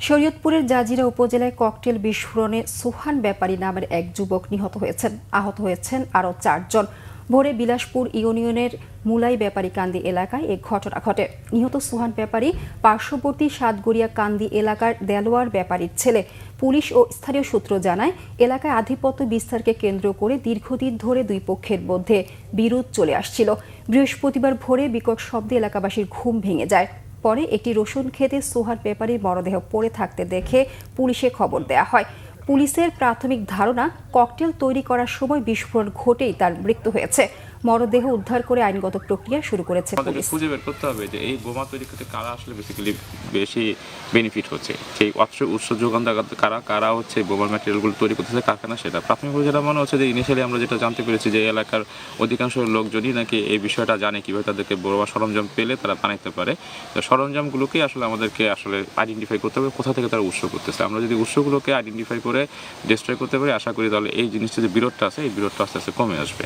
শরীয়তপুরের জাজিরা উপজেলায় ককটেল বিস্ফোরণে সোহান ব্যাপারী নামের এক যুবক নিহত হয়েছেন। আহত হয়েছেন আরও 4 জন। ভোরে বিলাসপুর ইউনিয়নের মুলাই ব্যাপারী কান্দি এলাকায় এ ঘটনা ঘটে। নিহত সোহান ব্যাপারী পার্শ্ববর্তী সাতগড়িয়া কান্দি এলাকার দেলোয়ার ব্যাপারীর ছেলে। পুলিশ ও স্থানীয় সূত্র জানায়, এলাকায় আধিপত্য বিস্তারকে কেন্দ্র করে দীর্ঘদিন ধরে দুই পক্ষের মধ্যে বিরোধ চলে আসছিল। বৃহস্পতিবার ভোরে বিকট শব্দে এলাকাবাসীর ঘুম ভেঙে যায়। পরে একটি রসুন খেতে সোহান ব্যাপারীর মরদেহ পড়ে থাকতে দেখে পুলিশে খবর দেয়া হয়। পুলিশের প্রাথমিক ধারণা, ককটেল তৈরি করার সময় বিস্ফোরণ ঘটেই তার মৃত্যু হয়েছে। মরদেহ উদ্ধার করে আইনগত প্রক্রিয়া শুরু করেছে পুলিশ। খুঁজে বের করতে হবে যে এই বোমা তৈরি করতে কারা আসলে বেসিক্যালি বেশি বেনিফিট হচ্ছে, সেই উৎস যোগানদাতা কারা হচ্ছে বোমার ম্যাটেরিয়ালগুলো তৈরি করতেছে কারখানা, সেটা প্রাথমিকভাবে যেটা মনে হচ্ছে যে ইনিশিয়ালি আমরা যেটা জানতে পেরেছি যে এলাকার অধিকাংশ লোকজনই নাকি এই বিষয়টা জানে কীভাবে তাদেরকে বোমা সরঞ্জাম পেলে তারা বানাইতে পারে। তো সরঞ্জামগুলোকেই আসলে আমাদেরকে আসলে আইডেন্টিফাই করতে হবে কোথা থেকে তারা উৎস করতেছে। আমরা যদি উৎসগুলোকে আইডেন্টিফাই করে ডিস্ট্রয় করতে পারি, আশা করি তাহলে এই জিনিসটা যে বিরোধটা আছে এই বিরোধটা আস্তে আস্তে কমে আসবে।